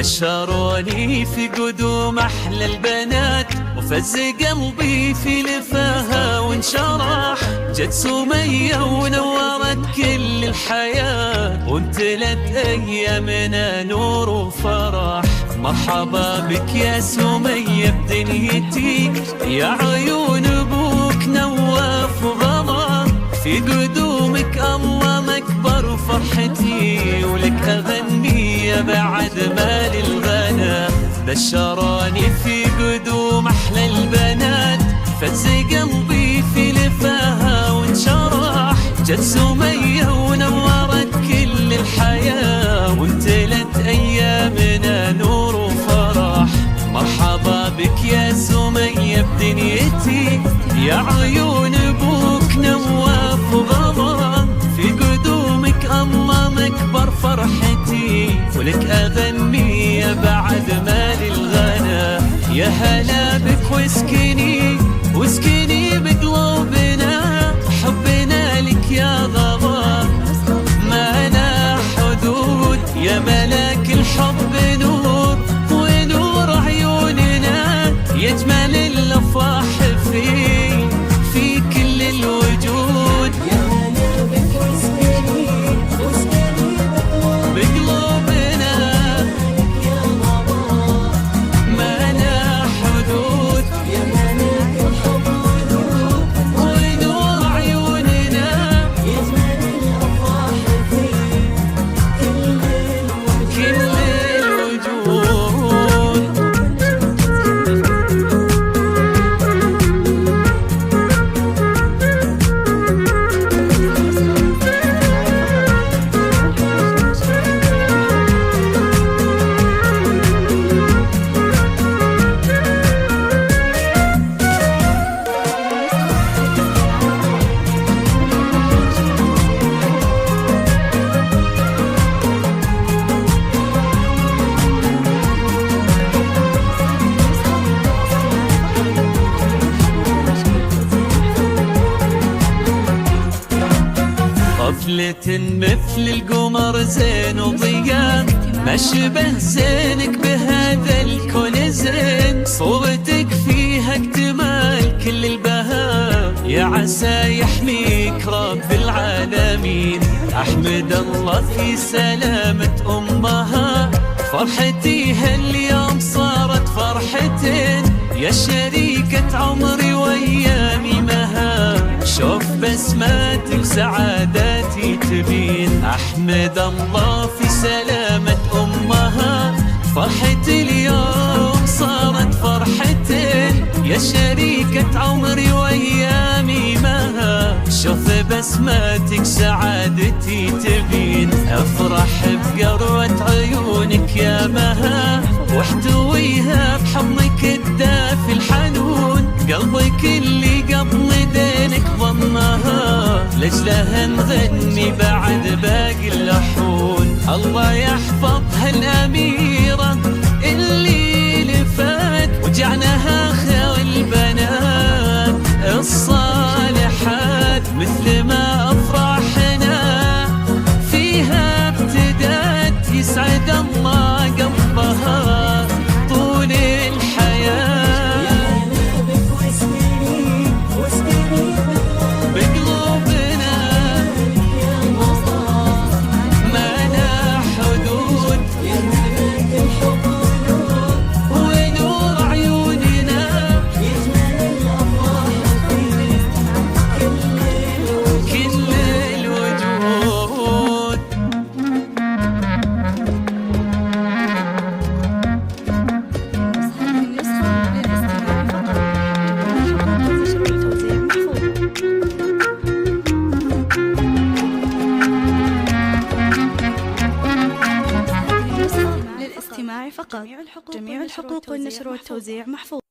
بشروني في قدوم أحلى البنات، وفز قلبي في لفاها وانشرح. جت سمية ونورت كل الحياة، وامتلت أيامنا نور وفرح. مرحبا بك يا سمية بدنيتي، يا عيون أبوك نواف وغلا. في قدومك الله مكبر فرحتي، ولك أغني بعد ما للغنى. بشراني في قدوم أحلى البنات، فز قلبي في لفاها وانشرح. جت سمية ونورت كل الحياة، وامتلت أيامنا نور وفرح. مرحبا بك يا سمية بدنيتي، يا عيون أبوك نواف وغلا. في قدومك الله مكبر فرحتي، ولك أغني بعد ما للغنى. يا هلا بك واسكني واسكني بقلوبنا، حبنا لك يا غلا ما لا حدود. يا ملاك الحب نور ونور عيوننا، يجمل الأفراح في كل الوجود. يا هلا بك واسكني واسكني بقلوبنا، يا غلا ما لا حدود. يا ملاك الحب نور ونور عيوننا، يجمل الأفراح في كل الوجود. طفلة مثل القمر زين وضياء، ما شبه زينك بهذا الكون زين. صورتك فيها اكتمال كل البهاء، يا عسى يحميك رب العالمين. أحمد الله في سلامة أمها، فرحتي هاليوم صارت فرحتين. يا شريكة عمري وأيامي مها، شوف بسماتك سعاداتي تبين. أحمد الله في سلامة أمها، فرحتي اليوم صارت فرحتين. يا شريكة عمري وأيامي مها، شوف بسماتك سعادتي تبين. أفرح بقروة عيونك يا مها، واحتويها بحضنك الدافي الحنون. قلبك اللي قبل دينك ضمها، لجلها نغني بعد باقي اللحون. الله يحفظها الأميرة اللي لفات، وجعلها خير البنات الصالحات. مثل ما أفراحنا فيها ابتدات، يسعد الله قلبها طول الحياة. بقلوبنا ما لا حدود، ونور عيوننا يجمل الأفراح في كل الوجود. للاستماع فقط. جميع الحقوق والنشر والتوزيع محفوظ.